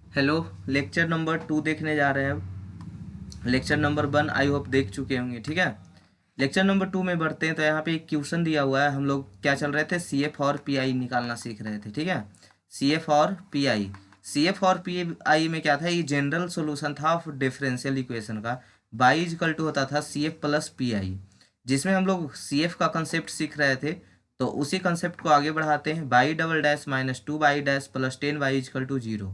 Hello. Lecture number 2 देखने जा रहे हैं अब। लेक्चर नंबर 1 आई होप देख चुके होंगे, ठीक है। लेक्चर नंबर 2 में बढ़ते हैं तो यहाँ पे एक क्वेश्चन दिया हुआ है। हम लोग क्या चल रहे थे, सी एफ और पी आई निकालना सीख रहे थे, ठीक है। सी एफ और पी आई। सी एफ और पी आई में क्या था, ये जनरल सोल्यूशन था ऑफ डिफरेंशियल इक्वेशन का। बाई इजकल टू होता था C F plus P I, जिसमें हम लोग सी एफ का कंसेप्ट सीख रहे थे। तो उसी कंसेप्ट को आगे बढ़ाते हैं। Y double dash minus two y dash plus ten y equal to zero.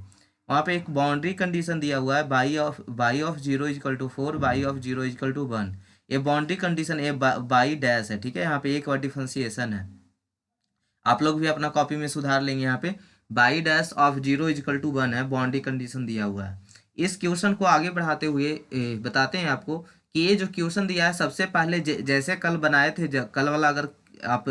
वहाँ पे एक बाउंड्री कंडीशन दिया हुआ है, y of zero equal to four, y of zero equal to one. ये बाउंड्री कंडीशन ये बाई डैश है, ठीक है। यहाँ पे एक और डिफरेंशिएशन है। आप लोग भी अपना कॉपी में सुधार लेंगे। यहाँ पे y dash of zero equal to one है, बाउंड्री कंडीशन दिया हुआ है। इस क्वेश्चन को आगे बढ़ाते हुए बताते हैं आपको कि ये जो क्वेश्चन दिया है, सबसे पहले जैसे कल बनाए थे, कल वाला अगर आप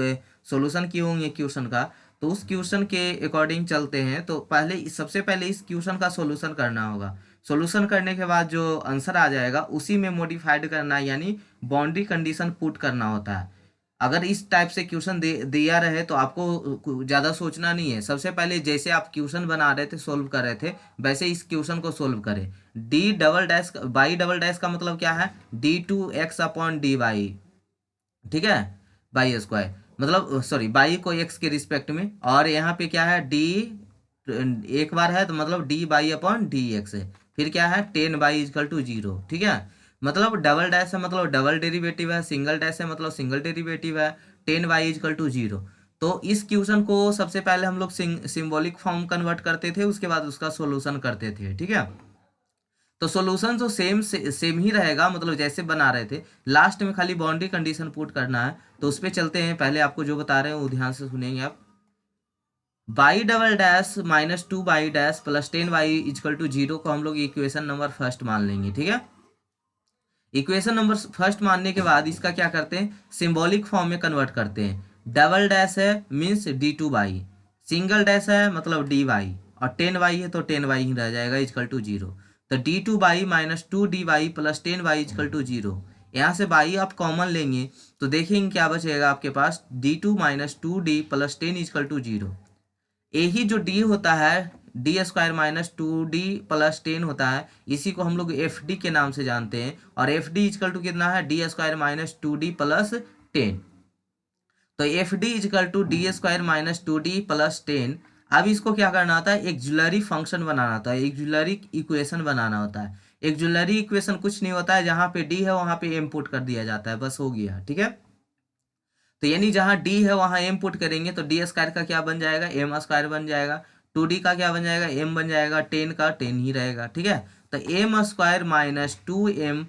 सॉल्यूशन किए होंगे क्वेश्चन का, तो उस क्वेश्चन के अकॉर्डिंग चलते हैं। तो सबसे पहले इस क्वेश्चन का सॉल्यूशन करना होगा। सॉल्यूशन करने के बाद जो आंसर आ जाएगा उसी में मॉडिफाइड करना है, यानी बाउंड्री कंडीशन पुट करना होता है। अगर इस टाइप से क्वेश्चन दिया रहे तो आपको ज़्यादा सोचना नहीं है। सबसे पहले जैसे आप क्वेश्चन बना रहे थे, सोल्व कर रहे थे, वैसे इस क्वेश्चन को सोल्व करें। D double dash y double dash का मतलब क्या है, d two x upon d y, ठीक है। बाई स्क्वायर मतलब सॉरी, बाई को एक्स के रिस्पेक्ट में, और यहाँ पे क्या है डी एक बार है तो मतलब d y upon d x है। फिर क्या है ten y equal to zero, ठीक है। मतलब डबल डैश है मतलब डबल डेरिवेटिव है, सिंगल डैश है मतलब सिंगल डेरिवेटिव है। Ten y equal to zero. तो इस क्वेश्चन को सबसे पहले हम लोग सिंबॉलिक फॉर्म कन्वर्ट करते थे, उसके बाद उसका सोल्यूशन करते थे, ठीक है। तो सॉल्यूशन तो सेम ही रहेगा, मतलब जैसे बना रहे थे। लास्ट में खाली बाउंड्री कंडीशन पुट करना है। तो उस पर चलते हैं। पहले आपको जो बता रहे हैं वो ध्यान से सुनेंगे आप। Y double dash minus two y dash plus ten y equal to zero को हम लोग इक्वेशन नंबर फर्स्ट मान लेंगे, ठीक है। इक्वेशन नंबर फर्स्ट मानने के बाद इसका क्या करते हैं, सिंबॉलिक फॉर्म में कन्वर्ट करते हैं। डबल डैश है means d two y, single dash है मतलब डी वाई, और टेन वाई है तो टेन वाई ही रह जाएगा इजकल टू जीरो। तो d two y minus two d y plus ten y equal to zero. यहाँ से बाई आप कॉमन लेंगे तो देखेंगे क्या बचेगा आपके पास, D two minus two D plus ten equal to zero. यही जो डी होता है, D square minus two D plus ten होता है, इसी को हम लोग एफ डी के नाम से जानते हैं। और एफ डी इजकल टू कितना है, D square minus two D plus ten. तो F D equal to D square minus two D plus ten. अब इसको क्या करना होता है, एक जुलरी फंक्शन बनाना होता है, एक जुलरी इक्वेशन बनाना होता है। एक जुलरी इक्वेशन कुछ नहीं होता है, जहाँ पे डी है वहाँ पे एम पुट कर दिया जाता है, बस हो गया, ठीक है। तो यानी जहाँ डी है वहाँ एम पुट करेंगे तो डी स्क्वायर का क्या बन जाएगा, एम स्क्वायर बन जाएगा। टू डी का क्या बन जाएगा, एम बन जाएगा। टेन का टेन ही रहेगा, ठीक है। तो m square minus two m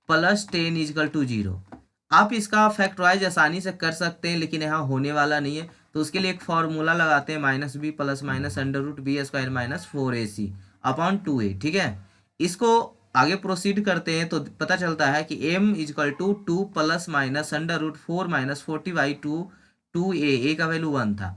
plus ten equal to zero. आप इसका फैक्टराइज आसानी से कर सकते हैं, लेकिन यहाँ होने वाला नहीं है। तो उसके लिए एक फॉर्मूला लगाते हैं, minus B plus minus under root B square minus four A C upon two A, ठीक है। इसको आगे प्रोसीड करते हैं तो पता चलता है कि m equal to two plus minus under root four minus forty by two, two A का वैल्यू वन था।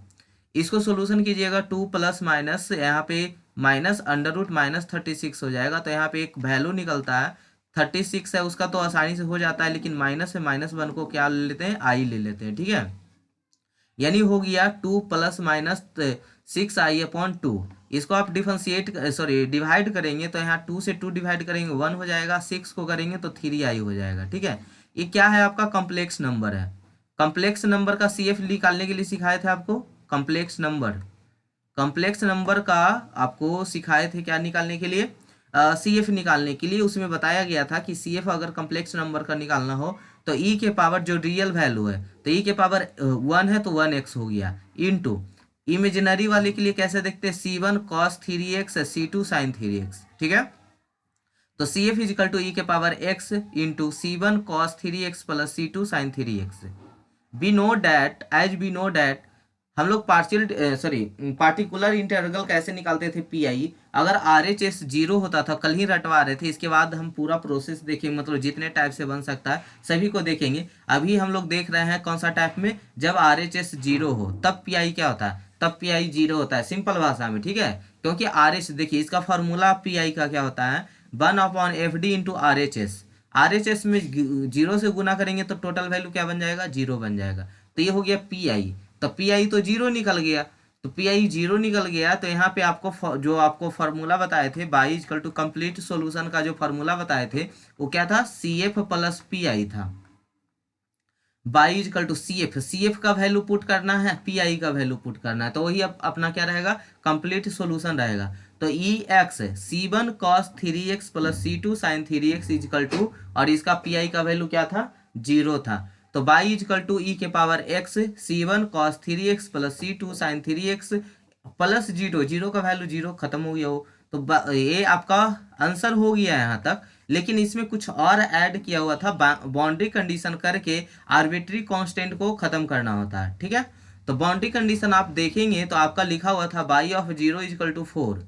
इसको सोल्यूशन कीजिएगा, टू प्लस माइनस यहाँ पे माइनस अंडर रूट माइनस 36 हो जाएगा। तो यहाँ पे एक वैल्यू निकलता है 36 है, उसका तो आसानी से हो जाता है, लेकिन माइनस से माइनस वन को क्या ले लेते हैं, आई ले लेते हैं, ठीक है। यानी हो गया to plus minus six I upon two. इसको आप डिफरेंशिएट सॉरी डिवाइड करेंगे तो यहाँ टू से टू डिवाइड करेंगे वन हो जाएगा, सिक्स को करेंगे तो थ्री आई हो जाएगा, ठीक है। ये क्या है, आपका कॉम्प्लेक्स नंबर है। कॉम्प्लेक्स नंबर का सी एफ निकालने के लिए सिखाए थे आपको। कॉम्प्लेक्स नंबर, कॉम्प्लेक्स नंबर का आपको सिखाए थे क्या निकालने के लिए, सी एफ निकालने के लिए। उसमें बताया गया था कि सी एफ अगर कॉम्प्लेक्स नंबर का निकालना हो तो ई के पावर जो रियल वैल्यू है, तो ई के पावर वन है तो वन एक्स हो गया, इनटू इमेजिनरी वाले के लिए कैसे देखते हैं, C one cos three X C two sine three X, ठीक है। तो सी एफ इजिकल टू ई के power X into C one cos three x plus C two sine three X. We know that, as we know that, हम लोग partial sorry particular interval कैसे निकालते थे, P I. अगर are H S zero होता था, कल ही रटवा रहे थे, इसके बाद हम पूरा प्रोसेस देखेंगे, मतलब जितने टाइप से बन सकता है सभी को देखेंगे। अभी हम लोग देख रहे हैं कौन सा टाइप में, जब आर एच एस जीरो हो तब पी आई क्या होता है, तब पी आई जीरो होता है, सिंपल भाषा में, ठीक है। क्योंकि आर एच देखिए, इसका फॉर्मूला पी आई का क्या होता है, one upon F D into R H S. Are H S में जीरो से गुना करेंगे तो टोटल वैल्यू क्या बन जाएगा, जीरो बन जाएगा। तो ये हो गया पी आई। तो पी आई तो जीरो निकल गया। तो पी आई जीरो निकल गया। तो यहाँ पे आपको जो आपको फार्मूला बताए थे by equal to complete solution का जो फार्मूला बताए थे वो क्या था, C F plus P I था। By equal to C F, C F का वैल्यू पुट करना है, पी आई का वैल्यू पुट करना है, तो वही अपना क्या रहेगा, कंप्लीट सॉल्यूशन रहेगा। तो E X C one cos three x plus C two sine three X equal to, और इसका पी आई का वैल्यू क्या था, जीरो था। तो बाई इजकल टू ई के पावर एक्स सी one cos three x plus सी two sine three x plus zero, zero का value zero खत्म हो गया हो। तो ये आपका आंसर हो गया यहाँ तक। लेकिन इसमें कुछ और ऐड किया हुआ था, बाउंड्री कंडीशन करके आर्बिट्री कांस्टेंट को खत्म करना होता है, ठीक है। तो बाउंड्री कंडीशन आप देखेंगे तो आपका लिखा हुआ था y of zero equal to four.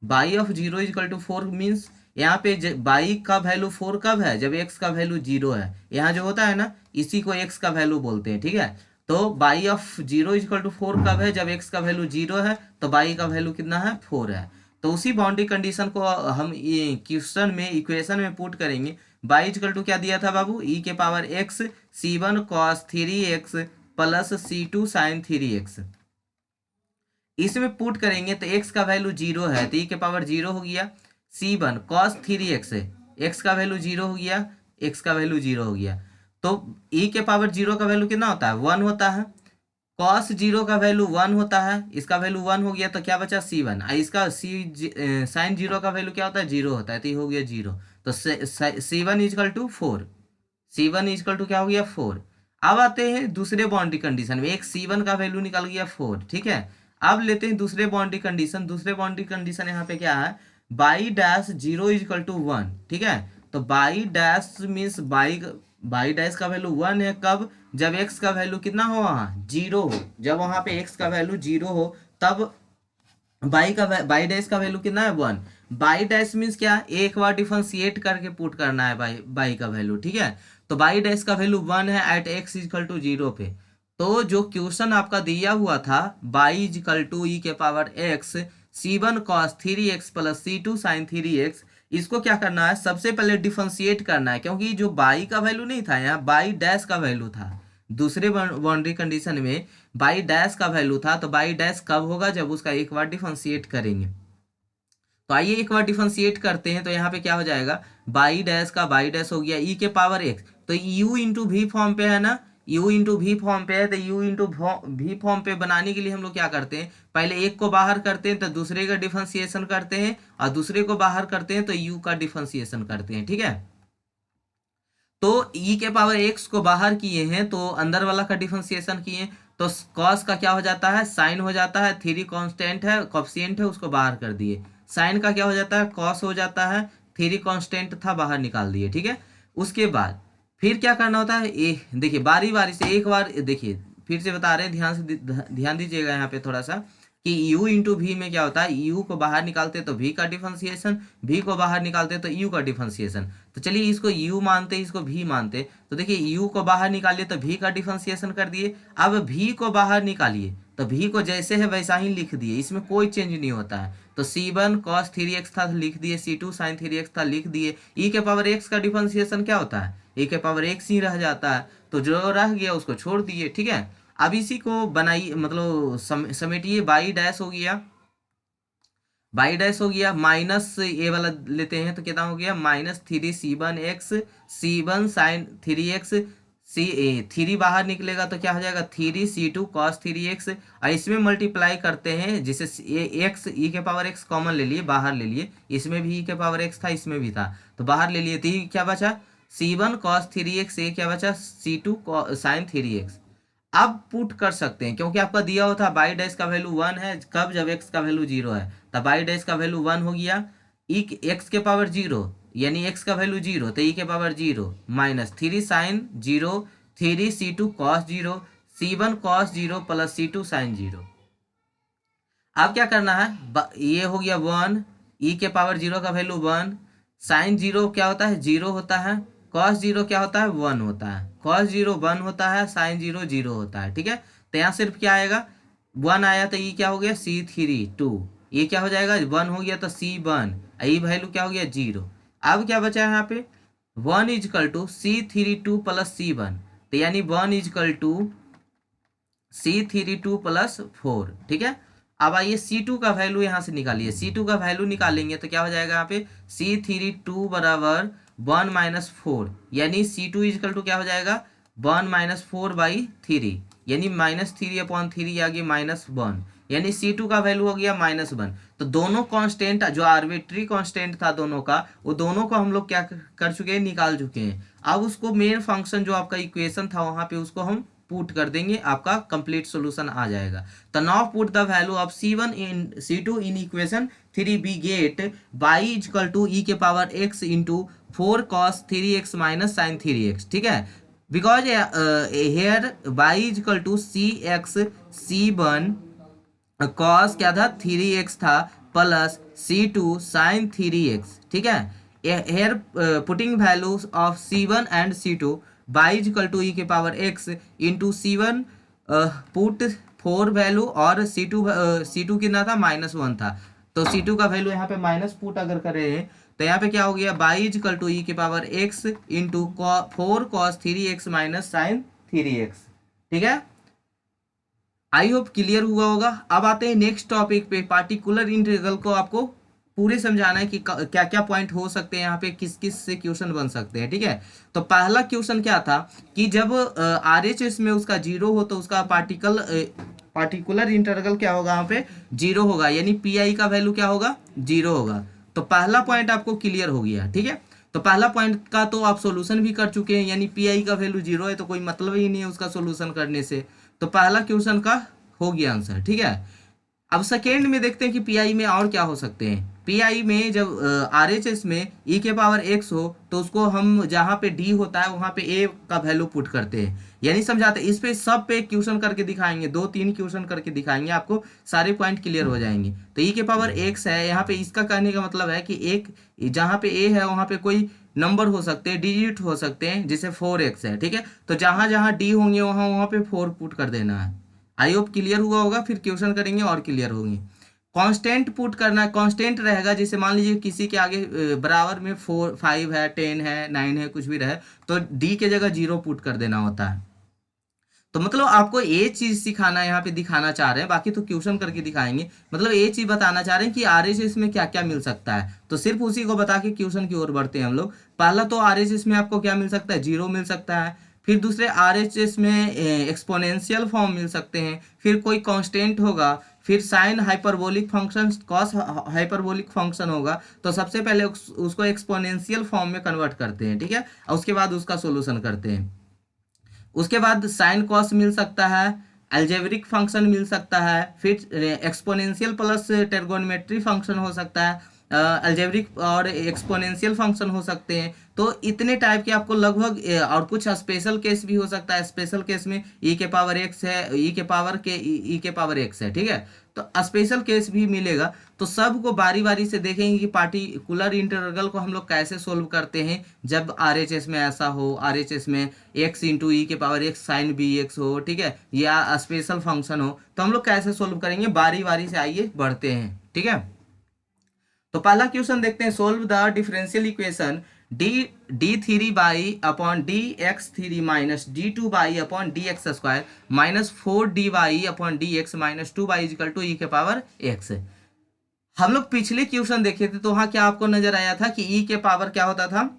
Y of zero equal to four means यहाँ पे बाई का वैल्यू फोर कब है, जब एक्स का वैल्यू जीरो है। यहाँ जो होता है ना, इसी को एक्स का वैल्यू बोलते हैं, ठीक है। तो y of zero equal to four कब है, जब एक्स का वैल्यू जीरो है, तो बाई का वैल्यू कितना है, फोर है। तो उसी बाउंड्री कंडीशन को हम ये क्वेश्चन में इक्वेशन में पुट करेंगे। बाई इजकल टू क्या दिया था बाबू, ई के पावर एक्स सी one cos three x plus सी टू साइन थ्री एक्स। इसमें पुट करेंगे तो एक्स का वैल्यू जीरो है तो ई के पावर जीरो हो गया, सी वन कॉस थ्री एक्स है, एक्स का वैल्यू जीरो हो गया, एक्स का वैल्यू जीरो हो गया। तो ई के पावर जीरो का वैल्यू कितना होता है, वन होता है। कॉस जीरो का वैल्यू वन होता है, इसका वैल्यू वन हो गया तो क्या बचा, सी वन। इसका साइन जीरो का वैल्यू क्या होता है, जीरो होता है, तो ये हो गया जीरो। तो C one equal to four, C one equal to क्या हो गया, फोर। अब आते हैं दूसरे बाउंड्री कंडीशन में, एक सी वन का वैल्यू निकल गया फोर, ठीक है। अब लेते हैं दूसरे बाउंड्री कंडीशन। दूसरे बाउंड्री कंडीशन यहाँ पे क्या है, y dash zero equal to one, ठीक है। तो y dash means y dash का वैल्यू वन है कब, जब एक्स का वैल्यू कितना हो, वहाँ जीरो हो। जब वहाँ पे एक्स का वैल्यू जीरो हो तब बाई डैश का वैल्यू कितना है, वन। बाई डैश मीन्स क्या, एक बार डिफरेंशिएट करके पुट करना है बाई का वैल्यू, ठीक है। तो बाई डैश का वैल्यू वन है at x equal to zero पे। तो जो क्वेश्चन आपका दिया हुआ था बाई इजकल टू ई के पावर एक्स सी one cos three x plus सी टू साइन थ्री एक्स, इसको क्या करना है, सबसे पहले डिफरेंशिएट करना है, क्योंकि जो बाई का वैल्यू नहीं था, यहाँ बाई डैश का वैल्यू था। दूसरे बाउंड्री कंडीशन में बाई डैश का वैल्यू था, तो बाई डैश कब होगा, जब उसका एक बार डिफरेंशिएट करेंगे। तो आइए एक बार डिफरेंशिएट करते हैं। तो यहाँ पे क्या हो जाएगा, बाई डैश का बाई डैश हो गया ई के पावर एक्स, तो यू इंटू वी फॉर्म पे है ना, यू इंटू वी फॉर्म पे है, तो यू इंटू वी फॉर्म पे बनाने के लिए हम लोग क्या करते हैं, पहले एक को बाहर करते हैं तो दूसरे का डिफरेंशिएशन करते हैं, और दूसरे को बाहर करते हैं तो यू का डिफरेंशिएशन करते हैं, ठीक है। तो ई के पावर एक्स को बाहर किए हैं तो अंदर वाला का डिफरेंशिएशन किए, तो कॉस का क्या हो जाता है, साइन हो जाता है, थ्री कांस्टेंट है, कॉफिशिएंट है, उसको बाहर कर दिए। साइन का क्या हो जाता है, कॉस हो जाता है, थ्री कांस्टेंट था, बाहर निकाल दिए, ठीक है। उसके बाद फिर क्या करना होता है, देखिए बारी बारी से एक बार देखिए, फिर से बता रहे हैं, ध्यान दीजिएगा यहाँ पे थोड़ा सा, कि u इंटू वी में क्या होता है, u को बाहर निकालते तो v का डिफरेंशिएशन, v को बाहर निकालते तो u का डिफरेंशिएशन। तो चलिए इसको u मानते, इसको v मानते, तो देखिए u को बाहर निकालिए तो v का डिफरेंशिएशन कर दिए। अब v को बाहर निकालिए तो v को जैसे है वैसा ही लिख दिए, इसमें कोई चेंज नहीं होता है। तो C one cos three x था लिख दिए, सी टू साइन थ्री एक्स था लिख दिए। ई के पावर एक्स का डिफरेंशिएशन क्या होता है, ई के पावर एक्स ही रह जाता है, तो जो रह गया उसको छोड़ दिए, ठीक है। अब इसी को बनाइए, मतलब समेटिए, बाई डैश हो गया, बाई डैश हो गया, माइनस ए वाला लेते हैं तो कितना हो गया, minus three C one sine three X, C A three बाहर निकलेगा तो क्या हो जाएगा, थ्री सी टू कॉस थ्री एक्स। और इसमें मल्टीप्लाई करते हैं, जिसे एक्स ई के पावर एक्स कॉमन ले लिए, बाहर ले लिए, इसमें भी ई के पावर एक्स था, इसमें भी था, तो बाहर ले लिए, तो क्या बचा, c one cos three x, ये क्या बचा, c two sine three x. अब पुट कर सकते हैं, क्योंकि आपका दिया हुआ था बाई डैश का वैल्यू वन है कब, जब एक्स का वैल्यू जीरो है, तब बाई डैश का वैल्यू वन हो गया, ई एक्स के पावर जीरो यानी एक्स का वैल्यू जीरो, तो ई के power zero minus three sine zero, three सी two cos zero, c one cos zero plus सी टू साइन जीरो। अब क्या करना है, ये हो गया वन, ई के पावर जीरो का वैल्यू वन, साइन जीरो क्या होता है, जीरो होता है, कॉस जीरो क्या होता है, वन होता है, कॉस जीरो वन होता है, साइन जीरो जीरो होता है, ठीक है। तो यहाँ सिर्फ क्या आएगा, वन आया तो ये क्या हो गया, सी थ्री टू, ये क्या हो जाएगा, वन हो गया तो सी वन, ये वैल्यू क्या हो गया, जीरो। अब क्या बचा है यहाँ पे, one equal to C three two plus C one, तो यानी one equal to C three two plus four, ठीक है। अब आइए C2 का वैल्यू यहाँ से निकालिए। C2 का वैल्यू निकालेंगे तो क्या हो जाएगा यहाँ पे C32 बराबर 1-4, यानी C2 इजकल टू क्या हो जाएगा 1-4/3, यानी -3/3 आ गया -1, यानी C2 का वैल्यू हो गया -1। तो दोनों कांस्टेंट जो आर्बिट्री कांस्टेंट था दोनों का, वो दोनों को हम लोग क्या कर चुके हैं, निकाल चुके हैं। अब उसको मेन फंक्शन जो आपका इक्वेशन था वहां पे उसको हम पुट कर देंगे, आपका कंप्लीट सॉल्यूशन आ जाएगा। तो now put the value of C2 in equation 3, we get y equal to e के power x into 4 cos 3x minus sine 3x, ठीक है। Because here y equal to cx C1 cos क्या था 3x था plus C2 sign 3x, ठीक है। Here putting values of C1 and C2 y equal to e के power x into C1 put 4 value और C2 कितना था -1 था, तो C2 का वैल्यू यहाँ पे माइनस पुट अगर करें तो यहाँ पे क्या हो गया y इक्वल टू e के power x into 4 cos 3x minus sine 3x, ठीक है। आई होप क्लियर हुआ होगा। अब आते हैं नेक्स्ट टॉपिक पे, पार्टिकुलर इंटीग्रल को आपको पूरे समझाना है कि क्या क्या पॉइंट हो सकते हैं यहाँ पे, किस किस से क्वेश्चन बन सकते हैं, ठीक है। तो पहला क्वेश्चन क्या था कि जब RHS में उसका 0 हो तो उसका पार्टिकुलर इंटीग्रल क्या होगा, यहाँ पे 0 होगा, यानी PI का वैल्यू क्या होगा 0 होगा। तो पहला पॉइंट आपको क्लियर हो गया, ठीक है। तो पहला पॉइंट का तो आप सोल्यूशन भी कर चुके हैं, यानी PI का वैल्यू 0 है तो कोई मतलब ही नहीं है उसका सोल्यूशन करने से। तो पहला क्वेश्चन का हो गया आंसर, ठीक है। अब सेकेंड में देखते हैं कि पीआई में और क्या हो सकते हैं। पीआई में जब आरएचएस में ई के पावर एक्स हो तो उसको हम जहाँ पे डी होता है वहाँ पे ए का वैल्यू पुट करते हैं, यानी समझाते हैं। इस पे सब पे क्वेश्चन करके दिखाएंगे, 2-3 क्वेश्चन करके दिखाएंगे, आपको सारे पॉइंट क्लियर हो जाएंगे। तो ई के पावर एक्स है यहाँ पे, इसका कहने का मतलब है कि एक जहाँ पे ए है वहाँ पे कोई नंबर हो सकते हैं, डिजिट हो सकते हैं, जैसे 4x है, ठीक है। तो जहाँ जहाँ डी होंगे वहाँ वहाँ पे 4 पुट कर देना है। आई होप क्लियर हुआ होगा, फिर क्वेश्चन करेंगे और क्लियर होंगे। कांस्टेंट पुट करना है, कांस्टेंट रहेगा, जैसे मान लीजिए किसी के आगे बराबर में 4 5 है 10 है 9 है कुछ भी रहे तो डी के जगह 0 पुट कर देना होता है। तो मतलब आपको ये चीज सिखाना है, यहाँ पे दिखाना चाह रहे हैं, बाकी तो क्वेश्चन करके दिखाएंगे। मतलब ये चीज बताना चाह रहे हैं कि आरएचएस में क्या क्या मिल सकता है, तो सिर्फ उसी को बता के क्वेश्चन की ओर बढ़ते हैं हम लोग। पहला तो आरएचएस में आपको क्या मिल सकता है, 0 मिल सकता है। फिर दूसरे आरएचएस में एक्सपोनेंशियल फॉर्म मिल सकते हैं, फिर कोई कांस्टेंट होगा, फिर sine hyperbolic function, cos hyperbolic function होगा। तो सबसे पहले उसको एक्सपोनेंशियल फॉर्म में कन्वर्ट करते हैं, ठीक है, और उसके बाद उसका सोल्यूशन करते हैं। उसके बाद साइन कॉस मिल सकता है, अलजेब्रिक फंक्शन मिल सकता है, फिर एक्सपोनेंशियल प्लस ट्रिगोनोमेट्री फंक्शन हो सकता है, अलजेब्रिक और एक्सपोनेंशियल फंक्शन हो सकते हैं। तो इतने टाइप के आपको लगभग और कुछ स्पेशल केस भी हो सकता है। स्पेशल केस में ई के पावर एक्स है, ई के पावर एक्स है, ठीक है। तो स्पेशल केस भी मिलेगा। तो सबको बारी बारी से देखेंगे कि पार्टिकुलर इंटीग्रल को हम लोग कैसे सोल्व करते हैं जब आरएचएस में ऐसा हो, आरएचएस में एक्स इंटू ई के power x sine b x हो, ठीक है, या स्पेशल फंक्शन हो, तो हम लोग कैसे सोल्व करेंगे बारी बारी से। आइए बढ़ते हैं, ठीक है। तो पहला क्वेश्चन देखते हैं, solve the differential equation d3y/dx3 minus d2y/dx² minus 4dy/dx minus 2y equal to ई के पावर x। हम लोग पिछले क्वेश्चन देखे थे तो वहां क्या आपको नजर आया था कि ई के पावर क्या होता था,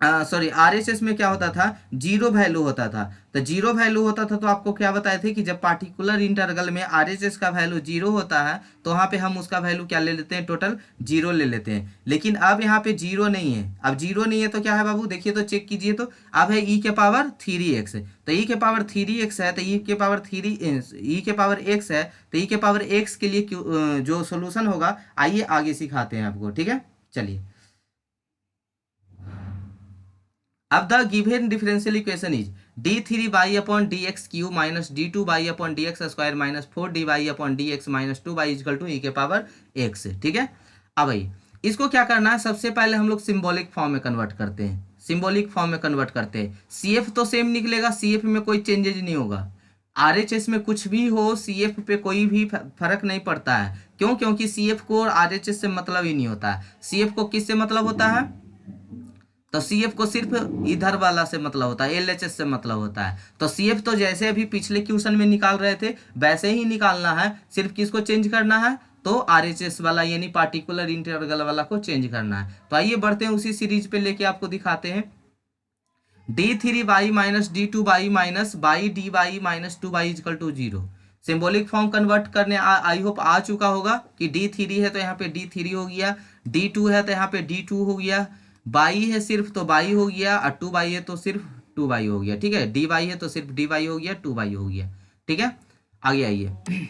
सॉरी आरएचएस में क्या होता था, 0 वैल्यू होता था। तो 0 वैल्यू होता था तो आपको क्या बताए थे कि जब पार्टिकुलर इंटरवल में आरएचएस का वैल्यू 0 होता है तो वहाँ पे हम उसका वैल्यू क्या ले लेते हैं, टोटल 0 ले लेते हैं। लेकिन अब यहाँ पे 0 नहीं है, अब 0 नहीं है तो क्या है बाबू, देखिए तो चेक कीजिए, तो अब है ई के पावर 3x। तो ई के पावर 3x है, तो ई के पावर x है, तो ई के पावर x के लिए जो सोल्यूशन होगा आइए आगे सिखाते हैं आपको, ठीक है। चलिए, अब the given differential equation is d3y/dx³ minus d2y/dx² minus 4dy/dx minus 2y equal to ई के पावर x, ठीक है। अब भाई इसको क्या करना है, सबसे पहले हम लोग सिंबॉलिक फॉर्म में कन्वर्ट करते हैं, सिंबॉलिक फॉर्म में कन्वर्ट करते हैं। CF तो सेम निकलेगा, CF में कोई चेंजेज नहीं होगा। RHS में कुछ भी हो CF पे कोई भी फर्क नहीं पड़ता है। क्यों? क्योंकि CF को और RHS से मतलब ही नहीं होता है। CF को किससे मतलब होता है, तो सी एफ को सिर्फ इधर वाला से मतलब होता है, एल एच एस से मतलब होता है। तो सी एफ तो जैसे अभी पिछले क्वेश्चन में निकाल रहे थे वैसे ही निकालना है, सिर्फ किसको चेंज करना है, तो आर एच एस वाला यानी पार्टिकुलर इंटरवल वाला को चेंज करना है। तो आइए बढ़ते हैं उसी सीरीज पे लेके आपको दिखाते हैं। D three Y minus D two Y minus by D Y minus two Y equal to zero. Symbolic form convert करने आई होप आ चुका होगा कि डी थ्री है तो यहाँ पे डी थ्री हो गया, डी टू है तो यहाँ पे डी टू हो गया, बाई है सिर्फ तो बाई हो गया, और टू बाई है तो सिर्फ टू बाई हो गया। ठीक है, डी वाई है तो सिर्फ डी वाई हो गया, टू बाई हो गया। ठीक है, आगे आइए।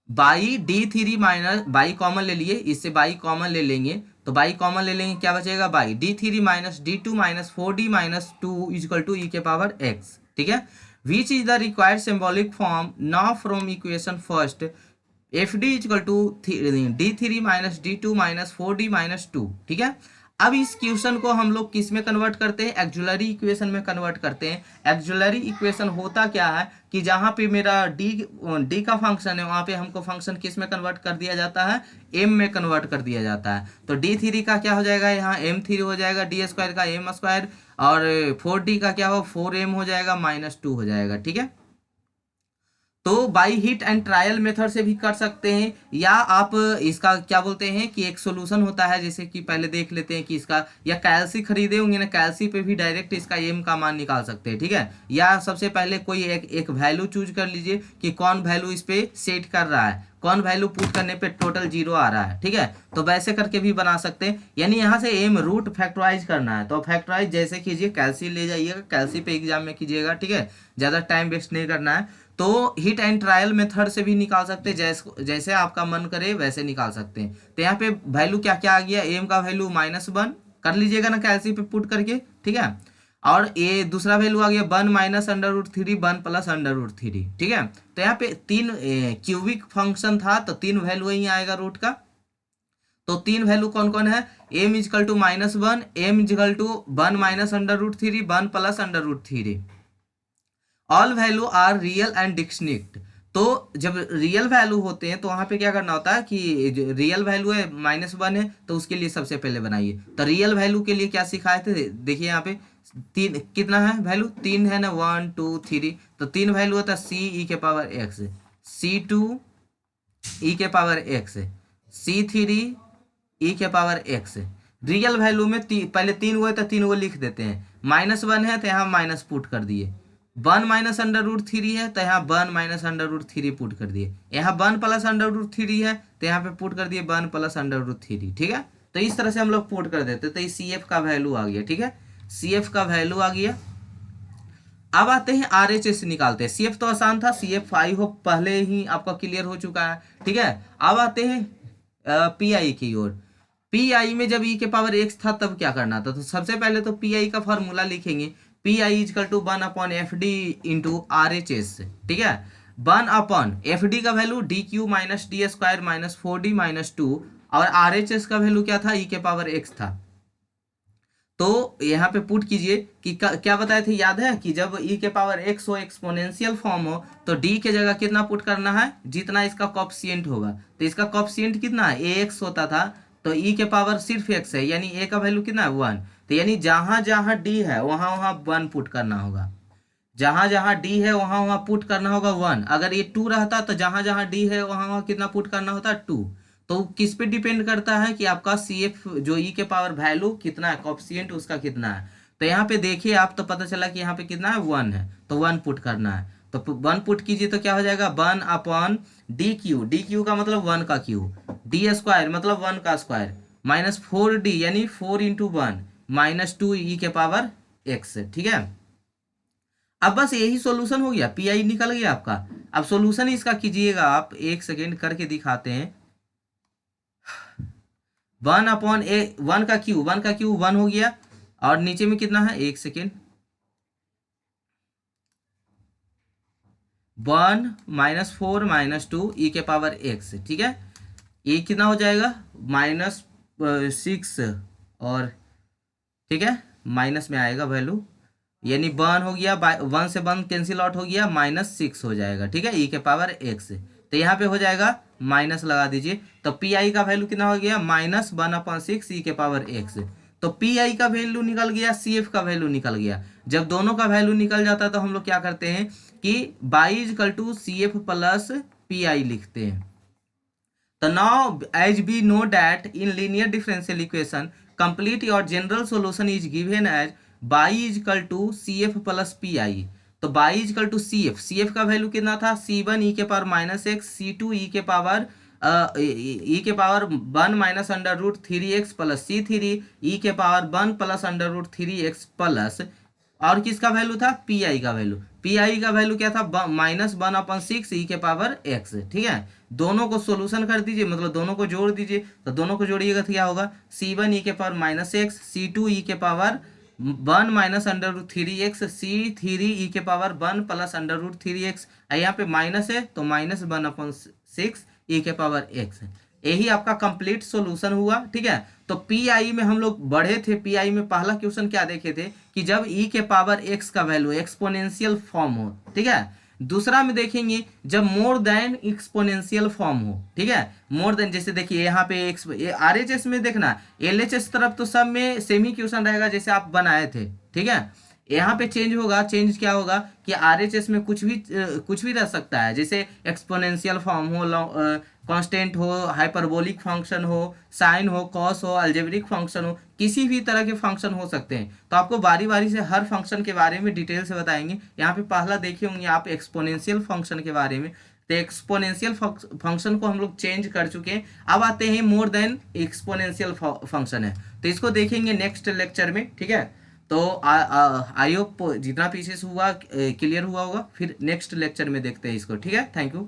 By D three minus by common ले लिए, इससे बाई कॉमन ले लेंगे तो बाई कॉमन ले लेंगे, क्या बचेगा, by D three minus D two minus four D minus two equal to ई के पावर एक्स। ठीक है, which is the required symbolic form now from equation first F D equal to D three minus D two minus four D minus two. ठीक है, अब इस question को हम लोग किस में कन्वर्ट करते हैं, एक्जुलरी इक्वेशन में कन्वर्ट करते हैं। एक्जुलरी इक्वेशन होता क्या है कि जहाँ पे मेरा डी का फंक्शन है वहाँ पे हमको फंक्शन किस में कन्वर्ट कर दिया जाता है, एम में कन्वर्ट कर दिया जाता है। तो डी थ्री का क्या हो जाएगा, यहाँ एम थ्री हो जाएगा, डी स्क्वायर का एम स्क्वायर, और फोर डी का क्या हो, फोर एम हो जाएगा माइनस टू हो जाएगा। ठीक है, तो by hit and trial method से भी कर सकते हैं, या आप इसका क्या बोलते हैं कि एक सोल्यूशन होता है, जैसे कि पहले देख लेते हैं कि इसका, या कैल्सी खरीदे होंगे ना, कैल्सी पे भी डायरेक्ट इसका एम का मान निकाल सकते हैं। ठीक है, या सबसे पहले कोई एक वैल्यू चूज कर लीजिए कि कौन वैल्यू इस पे सेट कर रहा है, कौन वैल्यू पुट करने पे टोटल जीरो आ रहा है। ठीक है, तो वैसे करके भी बना सकते हैं, यानी यहाँ से एम रूट फैक्टराइज करना है तो फैक्टराइज जैसे कीजिए, कैल्सी ले जाइएगा, कैल्सी पे एग्जाम में कीजिएगा। ठीक है, ज़्यादा टाइम वेस्ट नहीं करना है। तो हिट एंड ट्रायल मेथड से भी निकाल सकते हैं, जैसे आपका मन करे वैसे निकाल सकते हैं। तो यहाँ पे वैल्यू क्या क्या आ गया, एम का वैल्यू -1 कर लीजिएगा ना कैल्सी पे पुट करके। ठीक है, और ये दूसरा वैल्यू आ गया 1 minus under root three, 1 plus under root three. ठीक है, तो यहाँ पे तीन क्यूबिक फंक्शन था तो तीन वैल्यू ही आएगा रूट का। तो तीन वैल्यू कौन कौन है, M equal to -1, M equal to 1 minus under root three, 1 plus under root three. All value are real and distinct. तो जब रियल वैल्यू होते हैं तो वहाँ पे क्या करना होता है कि रियल वैल्यू है -1 है तो उसके लिए सबसे पहले बनाइए। तो रियल वैल्यू के लिए क्या सिखाए थे, देखिए यहाँ पे तीन कितना है वैल्यू, तीन है ना, 1 2 3। तो तीन वैल्यू होता है सी ई के पावर एक्स, सी टू ई के power x, C three E के पावर एक्स। रियल वैल्यू में पहले तीन हुए तो तीन वो लिख देते हैं, -1 है तो यहाँ माइनस पुट कर दिए, 1 माइनस अंडर रूट थ्री है तो यहाँ 1 minus under root three put कर दिए, यहाँ 1 प्लस अंडर रूट थ्री है तो यहाँ पे पुट कर दिए 1 प्लस अंडर रूट थ्री। ठीक है, तो इस तरह से हम लोग पुट कर देते, तो ये सी एफ का वैल्यू आ गया। ठीक है, सी एफ का वैल्यू आ गया। अब आते हैं आर एच एस निकालते हैं। सी एफ तो आसान था, सी एफ आई होप पहले ही आपका क्लियर हो चुका है। ठीक है, अब आते हैं पी आई की ओर। पी आई में जब ई के पावर एक्स था तब क्या करना था, तो सबसे पहले तो पी आई का फॉर्मूला लिखेंगे, P I equal to 1 upon F D into R H S. ठीक है, 1 अपॉन एफ डी का value D cube minus D square minus 4d minus 2, और आर एच एस का वैल्यू क्या था, ई के पावर एक्स था। तो यहाँ पे पुट कीजिए कि क्या बताए थे, याद है कि जब ई के पावर एक्स हो, एक्सपोनेंशियल फॉर्म हो, तो डी के जगह कितना पुट करना है, जितना इसका कॉफिशिएंट होगा। तो इसका कॉफिशिएंट कितना है, ए एक्स होता था, तो ई के पावर सिर्फ एक्स है, यानी ए का वैल्यू कितना है 1। तो यानी जहां जहां डी है वहां वहां 1 पुट करना होगा, जहां जहां डी है वहां वहां पुट करना होगा 1। अगर ये 2 रहता तो जहां जहां डी है वहां वहां कितना पुट करना होता, 2। तो किस पे डिपेंड करता है कि आपका सी एफ जो ई के पावर वैल्यू कितना है, कॉफिशिएंट उसका कितना है। तो यहाँ पे देखिए आप, तो पता चला कि यहाँ पे कितना है 1 है, तो 1 पुट करना है। तो 1 पुट कीजिए तो क्या हो जाएगा, 1 upon D Q, D Q का मतलब 1 का क्यू, डी स्क्वायर मतलब 1 का स्क्वायर, माइनस 4d यानी 4 इंटू 1 माइनस 2 ई के पावर एक्स। ठीक है, अब बस यही सॉल्यूशन हो गया, पी आई निकल गया आपका। अब सॉल्यूशन इसका कीजिएगा आप, एक सेकेंड करके दिखाते हैं। 1 अपॉन ए 1 का क्यू, 1 हो गया, और नीचे में कितना है, एक सेकेंड, 1 माइनस 4 माइनस 2 ई के पावर एक्स। ठीक है, ये कितना हो जाएगा, -6, और ठीक है माइनस में आएगा वैल्यू, यानी 1 हो गया, 1 से 1 कैंसिल आउट हो गया, -6 हो जाएगा। ठीक है, ई के पावर एक्स, तो यहाँ पे हो जाएगा माइनस लगा दीजिए। तो पी आई का वैल्यू कितना हो गया, -1/6 ई के पावर एक्स। तो पी आई का वैल्यू निकल गया, सी एफ का वैल्यू निकल गया। जब दोनों का वैल्यू निकल जाता है तो हम लोग क्या करते हैं कि by is equal to C F plus P I लिखते हैं। तो now as we know that in linear differential equation complete your general solution is given as by is equal to C F plus P I. तो by is equal to C F का value कितना था, C one E के power minus X, C two ई के power E के power one minus under root three x plus C three E के power one plus under root three x plus, और किसका value था, P I का value. P I का value क्या था, minus one upon six E के power X. ठीक है, दोनों को सोल्यूशन कर दीजिए, मतलब दोनों को जोड़ दीजिए। तो दोनों को जोड़िएगा तो क्या होगा, सी वन ई के power minus X, C two ई के power one minus under root three X, C three E के power one plus under root three X. यहाँ पे माइनस है तो minus one upon six E के पावर एक्स। यही आपका कंप्लीट सॉल्यूशन हुआ। ठीक है, तो पी आई में हम लोग बढ़े थे, पी आई में पहला क्वेश्चन क्या देखे थे कि जब ई के पावर एक्स का वैल्यू एक्सपोनेंशियल फॉर्म हो। ठीक है, दूसरा में देखेंगे जब मोर देन एक्सपोनेंशियल फॉर्म हो। ठीक है, मोर देन, जैसे देखिए यहाँ पे एक्स आर एच एस में देखना, एल एच एस तरफ तो सब में सेम ही क्वेश्चन रहेगा जैसे आप बनाए थे। ठीक है, यहाँ पे चेंज होगा, चेंज क्या होगा कि आरएचएस में कुछ भी रह सकता है, जैसे एक्सपोनेंशियल फॉर्म हो, कांस्टेंट हो, हाइपरबोलिक फंक्शन हो, साइन हो, कॉस हो, अलजेब्रिक फंक्शन हो, किसी भी तरह के फंक्शन हो सकते हैं। तो आपको बारी बारी से हर फंक्शन के बारे में डिटेल से बताएंगे। यहाँ पे पहला देखे होंगे आप एक्सपोनेंशियल फंक्शन के बारे में, तो एक्सपोनेंशियल फंक्शन को हम लोग चेंज कर चुके हैं। अब आते हैं मोर देन एक्सपोनेंशियल फंक्शन है, तो इसको देखेंगे नेक्स्ट लेक्चर में। ठीक है, तो आई होप जितना पीछे हुआ क्लियर हुआ होगा। फिर नेक्स्ट लेक्चर में देखते हैं इसको। ठीक है, थैंक यू।